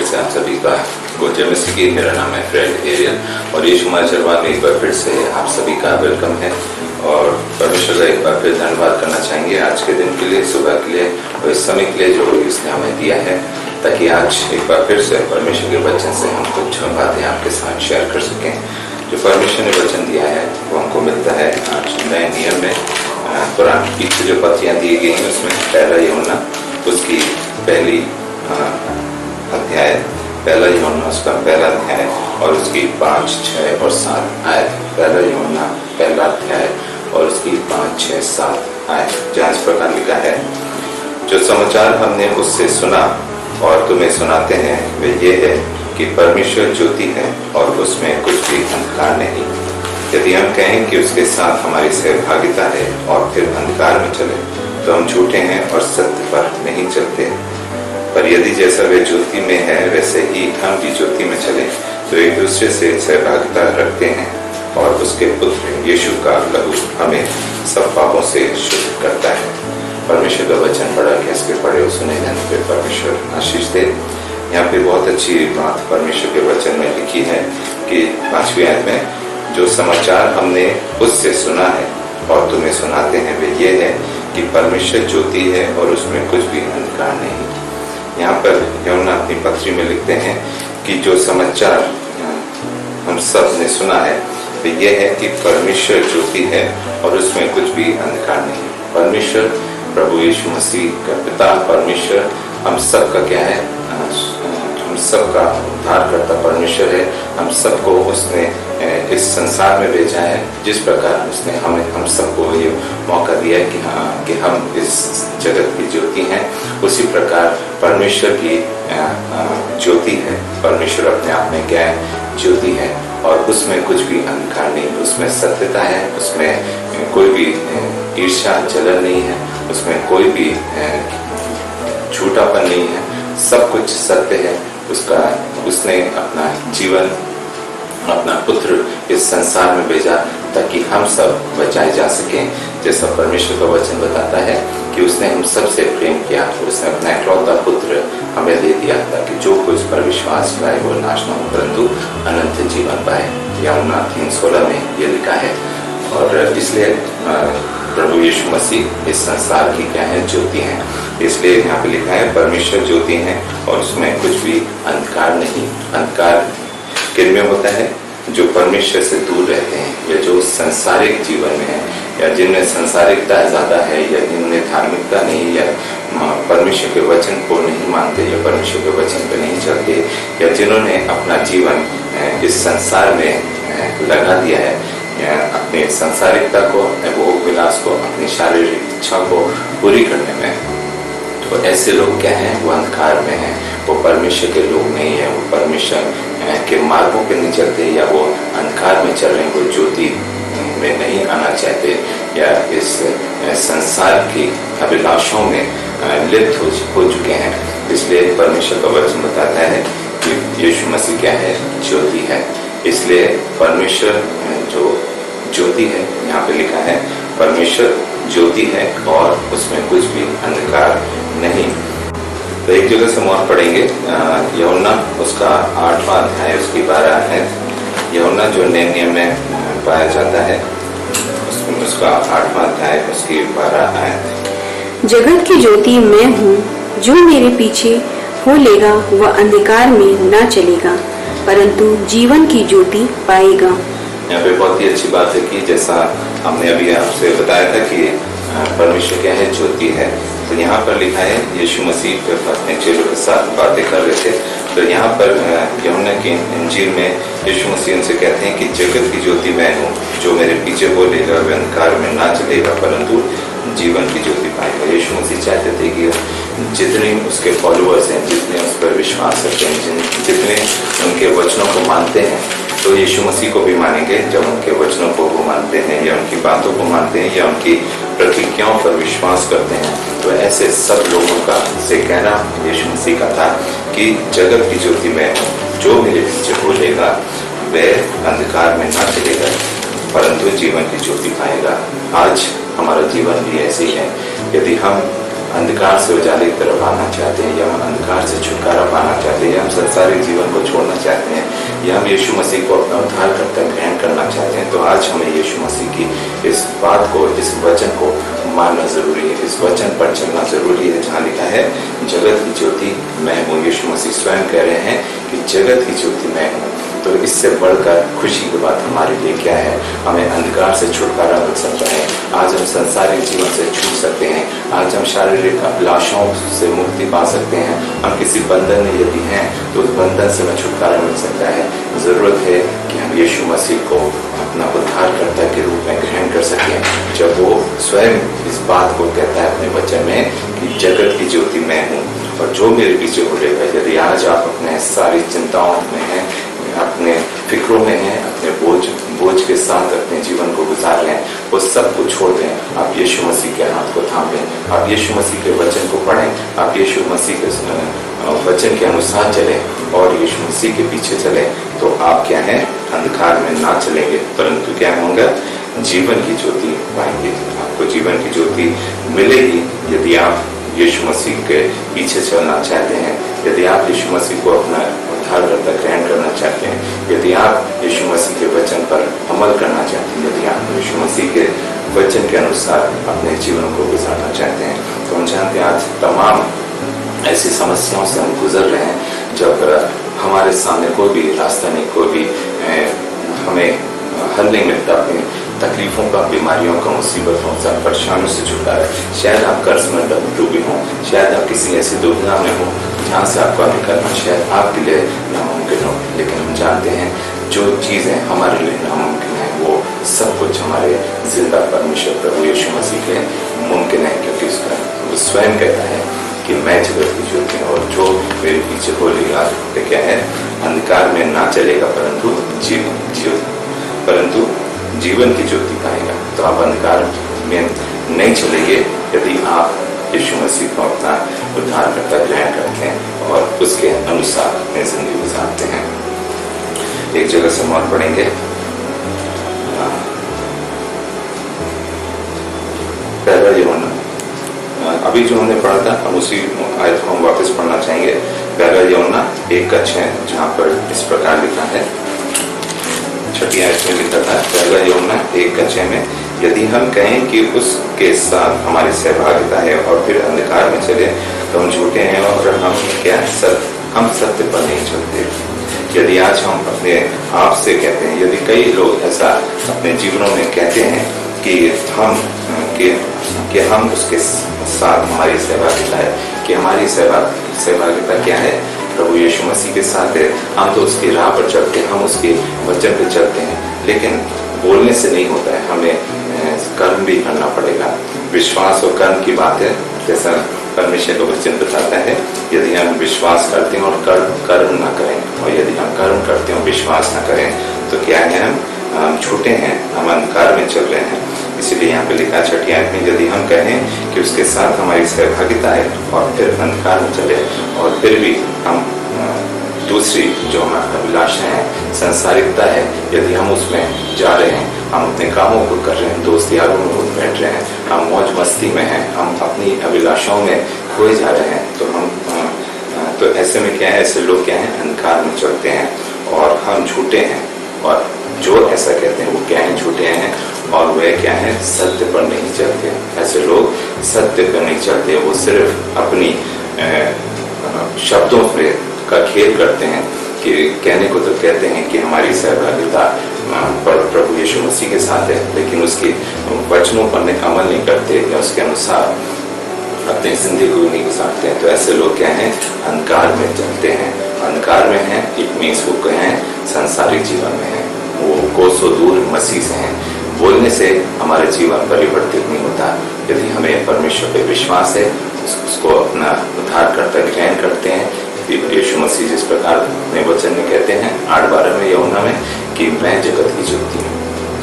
से आप सभी का गुड मसीह की। मेरा नाम है फ्रेड एरियल और यीशु चरवान में एक बार फिर से आप सभी का वेलकम है और परमेश्वर का एक बार फिर धन्यवाद करना चाहेंगे आज के दिन के लिए, सुबह के लिए और इस समय के लिए जो इसने हमें दिया है, ताकि आज एक बार फिर से परमेश्वर के वचन से हम कुछ बातें आपके साथ शेयर कर सकें। जो परमेश्वर ने वचन दिया है वो हमको मिलता है आज नए नियम में। कुरान की पीछे जो पत्तियाँ दी गई हैं उसमें पहला यूहन्ना उसकी पहली अध्याय, पहला यूहन्ना उसका पहला अध्याय और उसकी 5, 6 और 7 आयत। पहला यूहन्ना पहला अध्याय और उसकी 5, 6, 7 आयत, जहाँ इस प्रकार लिखा है, जो समाचार हमने उससे सुना और तुम्हें सुनाते हैं वे ये है कि परमेश्वर ज्योति है और उसमें कुछ भी अंधकार नहीं। यदि हम कहें कि उसके साथ हमारी सहभागिता है और फिर अंधकार में चले तो हम झूठे हैं और सत्य पर नहीं चलते। पर यदि जैसा वे ज्योति में है वैसे ही हम भी ज्योति में चले तो एक दूसरे से सहभागिता रखते हैं और उसके पुत्र यीशु का लहू हमें सब पापों से शुद्ध करता है। परमेश्वर का वचन पढ़ा कि इसके पढ़े और सुने जाने पर परमेश्वर आशीष दे। यहाँ पे बहुत अच्छी बात परमेश्वर के वचन में लिखी है कि 5वीं आयत में, जो समाचार हमने उससे सुना है और तुम्हें सुनाते हैं वे ये है कि परमेश्वर ज्योति है और उसमें कुछ भी अंधकार नहीं। यहाँ पर यूहन्ना अपनी पत्री में लिखते हैं कि जो समाचार हम सब ने सुना है वे ये है कि परमेश्वर ज्योति है और उसमें कुछ भी अंधकार नहीं। परमेश्वर प्रभु यीशु मसीह का पिता परमेश्वर हम सब का क्या है, हम सब का उद्धार करता परमेश्वर है। हम सबको उसने इस संसार में भेजा है। जिस प्रकार उसने हम सबको ये मौका दिया है कि हम इस जगत की ज्योति हैं, उसी प्रकार परमेश्वर की ज्योति है। परमेश्वर अपने आप में क्या है, ज्योति है और उसमें कुछ भी अंधकार नहीं। उसमें सत्यता है, उसमें कोई भी ईर्ष्या जलन नहीं है, उसमें कोई भी झूठापन नहीं है, सब कुछ सत्य है। उसने अपना जीवन, अपना पुत्र इस संसार में भेजा ताकि हम सब बचाए जा सकें। जैसा परमेश्वर का वचन बताता है कि उसने हम सब से प्रेम किया, उसने अपना इकलौता पुत्र हमें दे दिया ताकि जो कोई उस पर विश्वास लाए वो नाश न हो परंतु अनंत जीवन पाए। यूहन्ना 3:16 में ये लिखा है। और इसलिए प्रभु यीशु मसीह इस संसार की क्या है, ज्योति है। इसलिए यहाँ पे लिखा है परमेश्वर ज्योति है और उसमें कुछ भी अंधकार नहीं। अंधकार किन में होता है, जो परमेश्वर से दूर रहते हैं या जो संसारिक जीवन में है या जिनमें संसारिकता ज्यादा है या जिनमें धार्मिकता नहीं या परमेश्वर के वचन को नहीं मानते या परमेश्वर के वचन पर नहीं चलते या जिन्होंने अपना जीवन इस संसार में लगा दिया है अपने सांसारिकता को, वो विलास को, अपनी शारीरिक इच्छा को पूरी करने में, तो ऐसे लोग क्या हैं, वो अंधकार में हैं। वो परमेश्वर के लोग नहीं है, वो परमेश्वर के मार्गों पे नहीं चलते या वो अंधकार में चल रहे हैं, वो ज्योति में नहीं आना चाहते या इस संसार की अभिलाषों में लिप्त हो चुके हैं। इसलिए परमेश्वर का वचन बताता है कि यीशु मसीह क्या है, ज्योति है। इसलिए परमेश्वर जो ज्योति है, यहाँ पे लिखा है परमेश्वर ज्योति है और उसमें कुछ भी अंधकार नहीं। तो एक जगह से हम और पढ़ेंगे यूहन्ना उसका 8वां अध्याय उसकी 12 आयत। यूहन्ना जो नए नियम में पाया जाता है उसमें उसका 8वां अध्याय उसकी 12 आयत। जगत की ज्योति मैं हूँ, जो मेरे पीछे हो लेगा वह अंधकार में न चलेगा परंतु जीवन की ज्योति पाएगा। यहाँ पे बहुत ही अच्छी बात है कि जैसा हमने अभी आपसे बताया था कि परमेश्वर क्या है, ज्योति है। तो यहाँ पर लिखा है यीशु मसीह अपने चेलों के साथ बातें कर रहे थे। तो यहाँ पर यूहन्ना की इंजील में यीशु मसीह उनसे कहते हैं कि जगत की ज्योति मैं हूँ, जो मेरे पीछे बोलेगा वह अंधकार में ना चलेगा परंतु जीवन की ज्योति पाएगा। यीशु मसीह चाहते थे कि जितने उसके फॉलोअर्स हैं, जितने उस पर विश्वास करते हैं, जितने उनके वचनों को मानते हैं, तो यीशु मसीह को भी मानेंगे जब उनके वचनों को वो मानते हैं या उनकी बातों को मानते हैं या उनकी प्रतिज्ञाओं पर विश्वास करते हैं। तो ऐसे सब लोगों का से कहना यीशु मसीह का था कि जगत की ज्योति में जो मेरे पीछे बोलेगा वह अंधकार में ना चलेगा परंतु जीवन की ज्योति पाएगा। आज हमारा जीवन भी ऐसे ही है। यदि हम अंधकार से उजाले की तरफ आना चाहते हैं, या हम अंधकार से छुटकारा पाना चाहते हैं, या हम संसारिक जीवन को छोड़ना चाहते हैं, या हम यीशु मसीह को अपना उद्धारकर्ता ग्रहण करना चाहते हैं, तो आज हमें यीशु मसीह की इस बात को, इस वचन को मानना जरूरी है, इस वचन पर चलना जरूरी है, जहाँ लिखा है जगत की ज्योति मैं हूँ। यीशु मसीह स्वयं कह रहे हैं कि जगत की ज्योति मैं हूँ। तो इससे बढ़कर खुशी की बात हमारे लिए क्या है? हमें अंधकार से छुटकारा मिल सकता है। आज हम संसारिक जीवन से छूट सकते हैं। आज हम शारीरिक अभिलाषाओं से मुक्ति पा सकते हैं। हम किसी बंधन में यदि हैं तो उस बंधन से हमें छुटकारा मिल सकता है। जरूरत है कि हम यीशु मसीह को अपना उद्धारकर्ता के रूप में ग्रहण कर सकें, जब वो स्वयं इस बात को कहता है अपने वचन में कि जगत की ज्योति मैं हूँ और जो मेरे पीछे उड़ेगा। यदि आज आप अपने सारी चिंताओं में हैं, अपने फिक्रों में हैं, अपने बोझ के साथ अपने जीवन को गुजार रहे हैं, वो सब कुछ छोड़ दें। आप यीशु मसीह के हाथ को थाम लें, आप यीशु मसीह के वचन को पढ़ें, आप यीशु मसीह के वचन के अनुसार चलें और यीशु मसीह के पीछे चलें, तो आप क्या है? अंधकार में ना चलेंगे, परंतु क्या होगा? जीवन की ज्योति पाएंगे। आपको जीवन की ज्योति मिलेगी यदि आप यीशु मसीह के पीछे चलना चाहते हैं, यदि आप यीशु मसीह को अपना उद्धारकर्ता ग्रहण करना चाहते हैं, यदि आप यीशु मसीह के वचन पर अमल करना चाहते हैं, यदि आप यीशु मसीह के वचन के अनुसार अपने जीवन को गुजारना चाहते हैं। तो हम जानते हैं आज तमाम ऐसी समस्याओं से हम गुजर रहे हैं, जब हमारे सामने कोई भी रास्ता नहीं, कोई भी हमें हल नहीं मिलता अपनी तकलीफों का, बीमारियों का, मुसीबतों से, परेशानियों से छुटकारा है। शायद आप कर्ज में डूबे हों, शायद आप किसी ऐसी दुविधा में हो जहाँ से आपको निकलना शायद आपके लिए नामुमकिन हो, लेकिन हम जानते हैं जो चीज़ें हमारे लिए नामुमकिन है वो सब कुछ हमारे जिंदा परमेश्वर प्रभु यीशु मसीह के मुमकिन है, क्योंकि उसका वो स्वयं कहता है कि मैं जगत की ज्योति हूँ और जो मेरे पीछे बोलेगा तो क्या है? अंधकार में ना चलेगा परंतु जीवन की ज्योति पाएगा। तो आप अंधकार में नहीं चलेंगे यदि आप यीशु मसीह को अपना उद्धारकर्ता ग्रहण करते हैं और उसके अनुसार अपनी जिंदगी गुजारते हैं। एक जगह से हम और पढ़ेंगे, पहला यूहन्ना, अभी जो हमने पढ़ा था अब उसी आयत को हम वापस पढ़ना चाहेंगे। पहला यूहन्ना 1:6, जहाँ पर इस प्रकार लिखा है, 6वीं आयत में लिखा था, पहला यूहन्ना 1:6 में, यदि हम कहें कि उसके साथ हमारी सहभागिता है और फिर अंधकार में चले तो हम झूठे हैं और हम क्या हम सत्य पर नहीं चलते। यदि आज हम अपने आप से कहते हैं, यदि कई लोग ऐसा अपने जीवनों में कहते हैं कि हम उसके साथ हमारी सहभागिता है, कि हमारी सहभागिता क्या है? प्रभु यीशु मसीह के साथ है। हम तो उसकी राह पर चलते हैं, हम उसके वचन पर चलते हैं, लेकिन बोलने से नहीं होता है, हमें कर्म भी करना पड़ेगा। विश्वास और कर्म की बात है, जैसा परमेश्वर का वचन बताता है, यदि हम विश्वास करते हैं और कर्म ना करें, और यदि हम कर्म करते हैं और विश्वास ना करें, तो क्या है? हम झूठे हैं, हम अंधकार में चल रहे हैं। इसीलिए यहाँ पे लिखा 6वीं आयत में, यदि हम कहें कि उसके साथ हमारी सहभागिता है और फिर अंधकार में चले और फिर भी हम दूसरी जो हमारी अभिलाषा है, संसारिकता है, यदि हम उसमें जा रहे हैं, हम अपने कामों को कर रहे हैं, दोस्त यारों में उठ बैठ रहे हैं, हम मौज मस्ती में हैं, हम अपनी अभिलाषाओं में खोए जा रहे हैं, तो ऐसे में क्या है? ऐसे लोग क्या है? अंधकार में चलते हैं और हम झूठे हैं। और जो ऐसा कहते हैं वो क्या है? झूठे हैं और वह क्या है? सत्य पर नहीं चलते। ऐसे लोग सत्य पर नहीं चलते, वो सिर्फ अपनी शब्दों पे का खेल करते हैं कि कहने को तो कहते हैं कि हमारी सहभागिता प्रभु यीशु मसीह के साथ है, लेकिन उसके वचनों पर अमल नहीं करते या उसके अनुसार अपनी जिंदगी को नहीं गुजारते हैं। तो ऐसे लोग क्या हैं? अंधकार में चलते हैं, अंधकार में हैं, इट मीन्स वो क्या है? संसारिक जीवन में है, वो कोसों दूर मसीह से हैं। बोलने से हमारे जीवन परिवर्तित नहीं होता। यदि हमें परमेश्वर पे विश्वास है, उसको अपना उद्धारकर्ता ग्रहण करते हैं, यीशु मसीह जिस प्रकार अपने वचन में कहते हैं 8:12 में यूहन्ना में कि मैं जगत की ज्योति हूँ,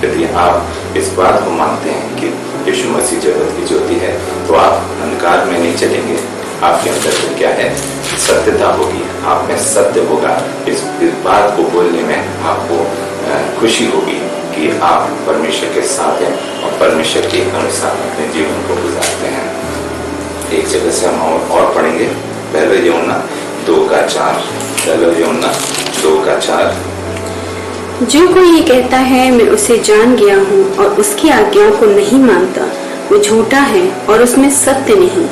यदि आप इस बात को मानते हैं कि यीशु मसीह जगत की ज्योति है, तो आप अंधकार में नहीं चलेंगे। आपके अंदर में क्या है? सत्यता होगी, आप में सत्य होगा। इस बात को बोलने में आपको खुशी होगी कि आप परमेश्वर के साथ हैं और परमेश्वर के अनुसार अपने जीवन को गुजारते हैं। एक जगह से हम और पढ़ेंगे। पहला यूहन्ना 2:4। पहला यूहन्ना 2:4। जो कोई ये कहता है मैं उसे जान गया हूँ और उसकी आज्ञाओं को नहीं मानता, वो झूठा है और उसमें सत्य नहीं।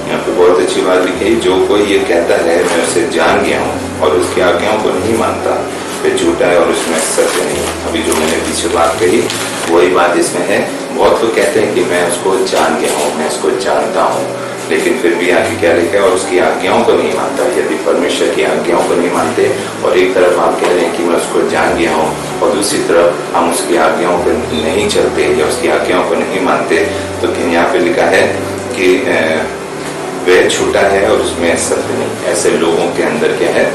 यहाँ पे बहुत अच्छी बात लिखी है, जो कोई ये कहता है मैं उसे जान गया हूँ और उसकी आज्ञाओं को नहीं मानता, वे झूठा है और उसमें सत्य नहीं। अभी जो मैंने पीछे बात कही वही बात इसमें है। बहुत लोग कहते हैं कि मैं उसको जान गया हूँ, मैं उसको जानता हूँ, लेकिन फिर भी आगे क्या लिखा है, और उसकी आज्ञाओं को नहीं मानता। यदि परमेश्वर की आज्ञाओं को नहीं मानते और एक तरफ आप कह रहे हैं कि मैं उसको जान गया हूँ और दूसरी तरफ हम उसकी आज्ञाओं पर नहीं चलते या उसकी आज्ञाओं को नहीं मानते, तो यहाँ पे लिखा है कि वह झूठा है और उसमें सत्य नहीं। ऐसे लोगों के अंदर क्या है,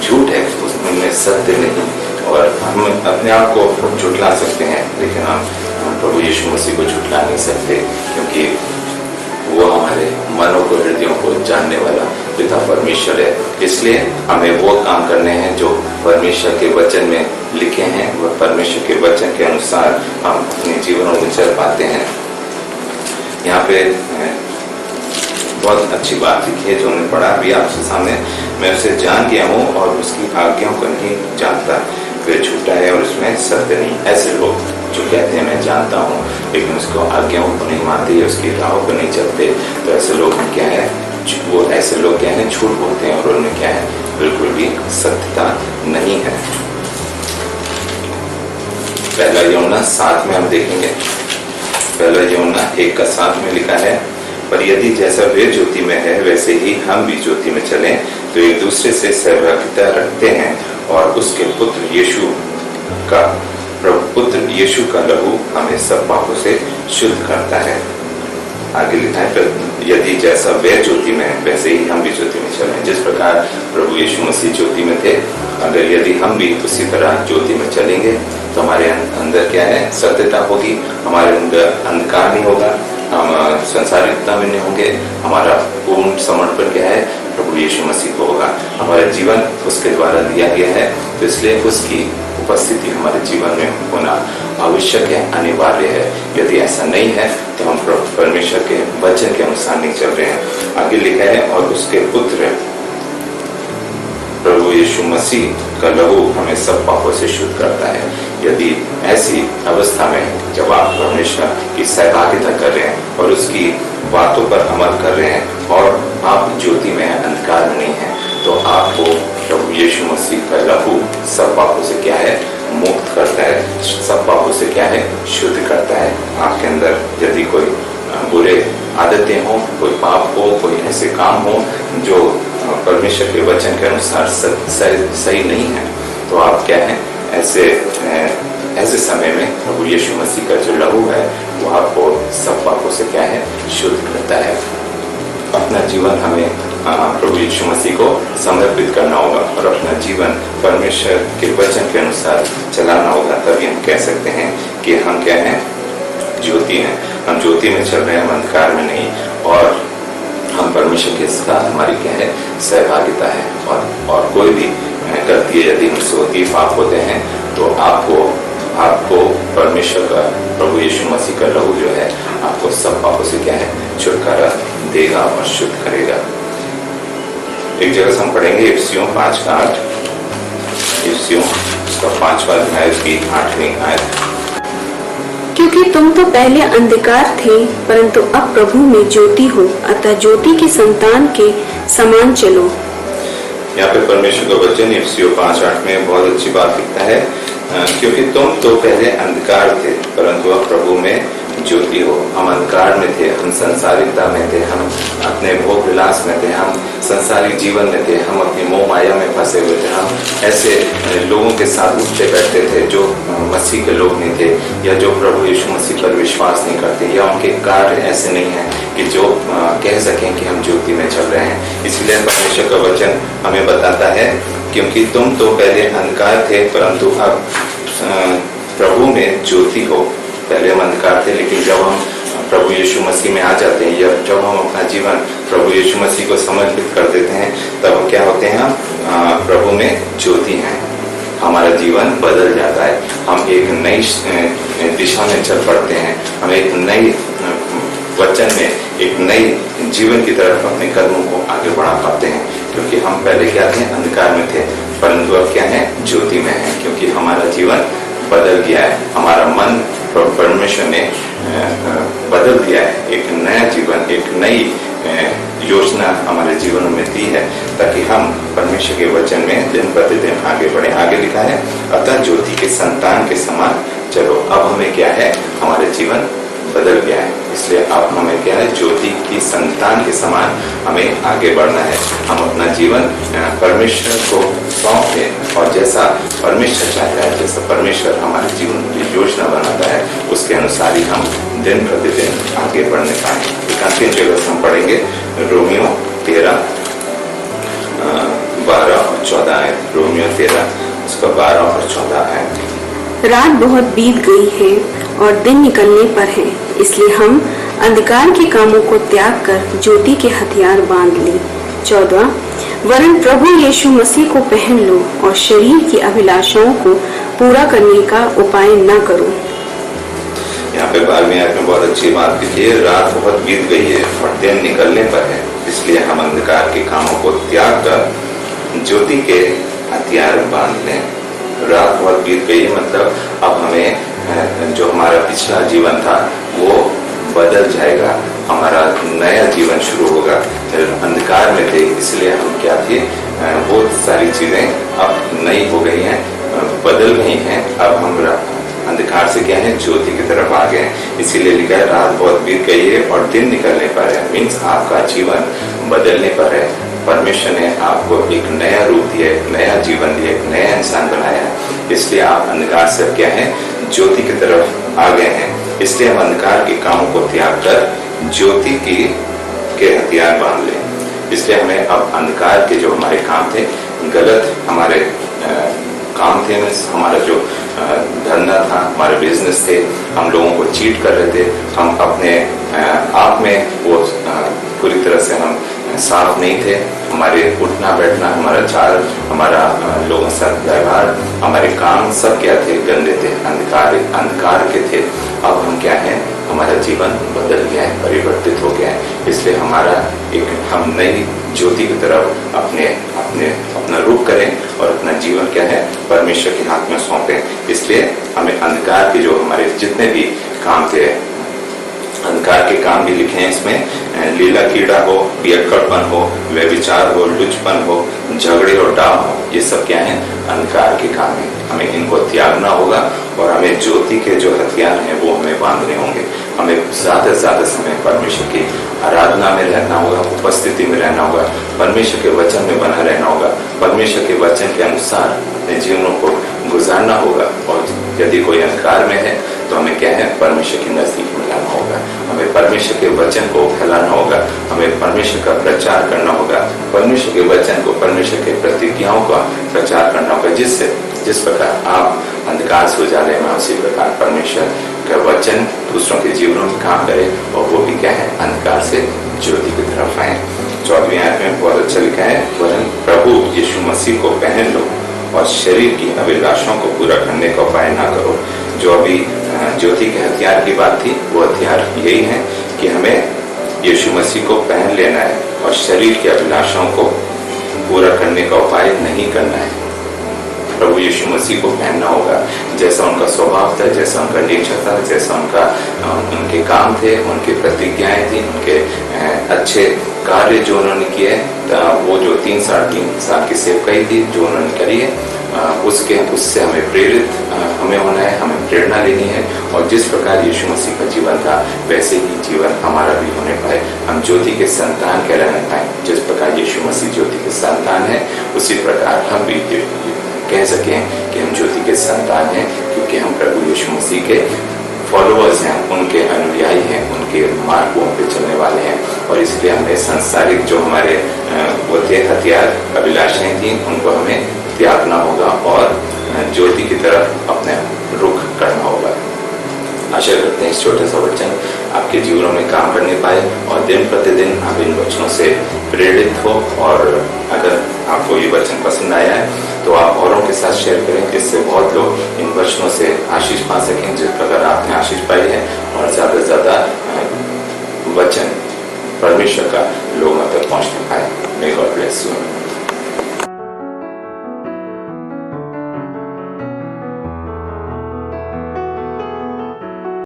झूठ है, उसमें सत्य नहीं। और हम अपने आप को झुठला सकते हैं, लेकिन हम प्रभु यीशु मसीह को झुठला नहीं सकते, क्योंकि वो हमारे मनों को, हृदयों को जानने वाला पिता परमेश्वर है। इसलिए हमें वो काम करने हैं जो परमेश्वर के वचन में लिखे हैं। वह परमेश्वर के वचन के अनुसार हम अपने जीवनों में चल पाते हैं। यहाँ पे बहुत अच्छी बात लिखी है जो हमने पढ़ा अभी आपके सामने। मैं उसे जान गया हूँ और उसकी आज्ञाओं को नहीं जानता, वह झूठा है और उसमें सत्य नहीं। ऐसे लोग जो कहते हैं मैं जानता हूँ लेकिन उसको आज्ञाओं को नहीं मानते, उसकी राहों को नहीं चलते, तो ऐसे लोग क्या है, वो ऐसे लोग क्या है, झूठ बोलते हैं और उनमें क्या है, बिल्कुल भी सत्यता नहीं है। पहला यूहन्ना 7 में हम देखेंगे। पहला यूहन्ना 1:7 में लिखा है, पर यदि जैसा वे ज्योति में है वैसे ही हम भी ज्योति में चलें तो एक दूसरे से सहभागिता रखते हैं और उसके पुत्र यीशु का लहू हमें सब पापों से शुद्ध करता है। आगे लिखा है, यदि जैसा वे ज्योति में है वैसे ही हम भी ज्योति में चलें। जिस प्रकार प्रभु यीशु मसीह ज्योति में थे, अगर यदि हम भी उसी तरह ज्योति में चलेंगे तो हमारे अंदर क्या है, सत्यता होगी, हमारे अंदर अंधकार नहीं होगा, हम संसारिकता में नहीं होंगे, हमारा पूर्ण समर्पण क्या है, प्रभु यीशु मसीह को होगा। हमारा जीवन उसके द्वारा दिया गया है, तो इसलिए उसकी उपस्थिति हमारे जीवन में होना आवश्यक है, अनिवार्य है। यदि ऐसा नहीं है तो हम परमेश्वर के वचन के अनुसार नहीं चल रहे हैं। आगे लिखा है, और उसके पुत्र प्रभु यीशु मसीह का लहू हमें सब पापों से शुद्ध करता है। यदि ऐसी अवस्था में जब आप परमेश्वर की सहभागिता कर रहे हैं और उसकी बातों पर अमल कर रहे हैं और आप ज्योति में अंधकार में नहीं है, तो आपको प्रभु यीशु मसीह का लहू सब पापों से क्या है, मुक्त करता है, सब पापों से क्या है, शुद्ध करता है। आपके अंदर यदि कोई बुरे आदतें हो, कोई पाप हो, कोई ऐसे काम हो जो परमेश्वर के वचन के अनुसार सही नहीं है, तो आप क्या है, ऐसे समय में प्रभु यीशु मसीह का जो लहू है वो आपको सब पापों से क्या है, शुद्ध करता है। अपना जीवन हमें प्रभु यीशु मसीह को समर्पित करना होगा और अपना जीवन परमेश्वर के वचन के अनुसार चलाना होगा। तभी हम कह सकते हैं कि हम क्या हैं, ज्योति हैं। हम ज्योति में चल रहे हैं, हम अंधकार में नहीं, और हम परमेश्वर के साथ हमारी क्या है, सहभागिता है। और कोई भी गलती यदि हमसे होती, पाप होते हैं, तो आपको परमेश्वर का, प्रभु यीशु मसीह का लहू जो है आपको सब पापों से क्या है, छुटकारा देगा और शुद्ध करेगा। एक जगह से हम पढ़ेंगे इफिसियों 5:8। इफिसियों उसका 5वां अध्याय उसकी 8वीं आयत। क्योंकि तुम तो पहले अंधकार थे परंतु अब प्रभु में ज्योति हो, अतः ज्योति के संतान के समान चलो। यहाँ पे परमेश्वर का वचन इफिसियों 5:8 में बहुत अच्छी बात लिखता है, क्योंकि तुम तो पहले अंधकार थे परंतु अब प्रभु में ज्योति हो। हम अंधकार में थे, हम संसारिकता में थे, हम अपने भोग विलास में थे, हम संसारिक जीवन में थे, हम अपनी मोह माया में फंसे हुए थे, हम ऐसे लोगों के साथ उठते बैठते थे जो मसीह के लोग नहीं थे, या जो प्रभु यीशु मसीह पर विश्वास नहीं करते, या उनके कार्य ऐसे नहीं हैं कि जो कह सकें कि हम ज्योति में चल रहे हैं। इसलिए परमेश्वर का वचन हमें बताता है, क्योंकि तुम तो पहले अंधकार थे परंतु अब प्रभु में ज्योति हो। पहले हम अंधकार थे, लेकिन जब हम प्रभु यीशु मसीह में आ जाते हैं, या जब हम अपना जीवन प्रभु यीशु मसीह को समर्पित कर देते हैं, तब क्या होते हैं, हम प्रभु में ज्योति हैं। हमारा जीवन बदल जाता है, हम एक नई दिशा में चल पड़ते हैं, हम एक नई वचन में एक नई जीवन की तरफ अपने कदमों को आगे बढ़ा पाते हैं, क्योंकि हम पहले क्या थे, अंधकार में थे, परंतु अब क्या है, ज्योति में है, क्योंकि हमारा जीवन बदल गया है, हमारा मन परमेश्वर ने बदल दिया है, एक नया जीवन, एक नई योजना हमारे जीवन में दी है, ताकि हम परमेश्वर के वचन में दिन प्रतिदिन आगे बढ़े। आगे लिखा है, अतः ज्योति के संतान के समान चलो। अब हमें क्या है, हमारे जीवन बदल गया है, इसलिए अब हमें क्या है, ज्योति की संतान के समान हमें आगे बढ़ना है। हम अपना जीवन परमेश्वर को सौंप दें, और जैसा परमेश्वर चाहता है, जैसा परमेश्वर हमारे जीवन की योजना बनाता है, उसके अनुसार ही हम दिन प्रतिदिन आगे बढ़ने पाए। एक अंतिम जगह हम पढ़ेंगे रोमियो 13 12 और 14 है। रोमियो 13 उसका 12 और 14 है। रात बहुत बीत गई है और दिन निकलने पर है, इसलिए हम अंधकार के कामों को त्याग कर ज्योति के हथियार बांध ले। 14 वरन प्रभु यीशु मसीह को पहन लो और शरीर की अभिलाषाओं को पूरा करने का उपाय न करो। यहाँ पे 12वीं आयत में बहुत अच्छी बात लिखी है, रात बहुत बीत गई है और दिन निकलने पर है, इसलिए हम अंधकार के कामों को त्याग कर ज्योति के हथियार बांध लें। रात बहुत बीत गई है मतलब अब हमें जो हमारा पिछला जीवन था वो बदल जाएगा, हमारा नया जीवन शुरू होगा। अंधकार में थे इसलिए हम क्या थे, वो सारी चीजें अब नई हो गई हैं, बदल गई हैं। अब हम अंधकार से क्या है, ज्योति की तरफ आ गए। इसीलिए लिखा है रात बहुत बीत गई है और दिन निकलने पर है, मीन्स आपका जीवन बदलने पर है। परमेश्वर ने आपको एक नया रूप दिया, एक नया जीवन दिया, एक नया इंसान बनाया है, इसलिए आप अंधकार से क्या है, ज्योति की तरफ आ गए हैं। इसलिए हम अंधकार के कामों को त्याग कर ज्योति के हथियार बांध लें। इसलिए हमें अब अंधकार के जो हमारे काम थे, गलत हमारे काम थे, हमारा जो धंधा था, हमारे बिजनेस थे, हम लोगों को चीट कर रहे थे, हम अपने आप में वो पूरी तरह से हम साफ नहीं थे, हमारे उठना बैठना, हमारा चाल, हमारा लोगों के साथ व्यवहार, हमारे काम सब क्या थे, गंदे थे, अंधकार के थे। अब हम क्या हैं, हमारा जीवन बदल गया है, परिवर्तित हो गया है, इसलिए हमारा हम नई ज्योति की तरफ अपना रुख करें और अपना जीवन क्या है, परमेश्वर के हाथ में सौंपें। इसलिए हमें अंधकार के जो हमारे जितने भी काम थे, अंधकार के काम भी लिखे हैं इसमें, लीला कीड़ा हो, पियक्कड़पन हो, व्यभिचार हो, लुचपन हो, झगड़े और डाह हो, ये सब क्या है, अंधकार के काम है। हमें इनको त्यागना होगा और हमें ज्योति के जो हथियार हैं वो हमें बांधने होंगे। हमें ज्यादा से ज्यादा समय परमेश्वर की आराधना में रहना होगा, उपस्थिति में रहना होगा, परमेश्वर के वचन में बना रहना होगा, परमेश्वर के वचन के अनुसार अपने जीवनों को गुजारना होगा। और यदि कोई अंधकार में है तो हमें क्या है, परमेश्वर के नजदीक में लाना होगा, हमें परमेश्वर के वचन को फैलाना होगा, हमें परमेश्वर का प्रचार करना होगा, परमेश्वर के वचन को, परमेश्वर के प्रतिज्ञाओं का प्रचार करना होगा। जिस प्रकार आप अंधकार से उजाले में, उसी प्रकार परमेश्वर का वचन दूसरों के जीवनों में काम करे और वो भी क्या है, अंधकार से ज्योति की तरफ आए। 14वीं आयत में बहुत अच्छा लिखा है, वरन प्रभु यीशु मसीह को पहन लो और शरीर की अभिलाषाओं को पूरा करने का उपाय ना करो। जो अभी ज्योति के हथियार की बात थी, वो हथियार यही है कि हमें यीशु मसीह को पहन लेना है और शरीर की अभिलाषाओं को पूरा करने का उपाय नहीं करना है। प्रभु यीशु मसीह को पहनना होगा, जैसा उनका स्वभाव था, जैसा उनका नेचर था, जैसा उनके काम थे, उनकी प्रतिज्ञाएं थी, उनके अच्छे कार्य जो उन्होंने किए, वो जो 3 साल की सेवकाई थी जो उन्होंने करी है, उससे हमें प्रेरित हमें होना है, हमें प्रेरणा लेनी है। और जिस प्रकार यीशु मसीह का जीवन था वैसे ही जीवन हमारा भी होने पाए, हम ज्योति के संतान कहलाने पाए। जिस प्रकार यीशु मसीह ज्योति के संतान है, उसी प्रकार हम भी कह सकें कि हम ज्योति के संतान हैं, क्योंकि हम प्रभु यीशु मसीह के फॉलोअर्स हैं, उनके अनुयायी हैं, उनके मार्गों पे चलने वाले हैं। और इसलिए हमें सांसारिक जो हमारे वो थे हथियार, अभिलाषाएं थी, उनको हमें त्यागना होगा और ज्योति की तरफ अपने रुख करना होगा। आशा करते हैं इस छोटे सा वचन आपके जीवनों में काम करने पाए और दिन प्रतिदिन आप इन वचनों से प्रेरित हो। और अगर आपको ये वचन पसंद आया है तो आप औरों के साथ शेयर करें, जिससे बहुत लोग इन वचनों से आशीष पा सकें, जिस प्रकार आपने आशीष पाई है। और ज़्यादा से ज़्यादा वचन परमेश्वर का लोगों तक पहुंचने पाए। May God bless you.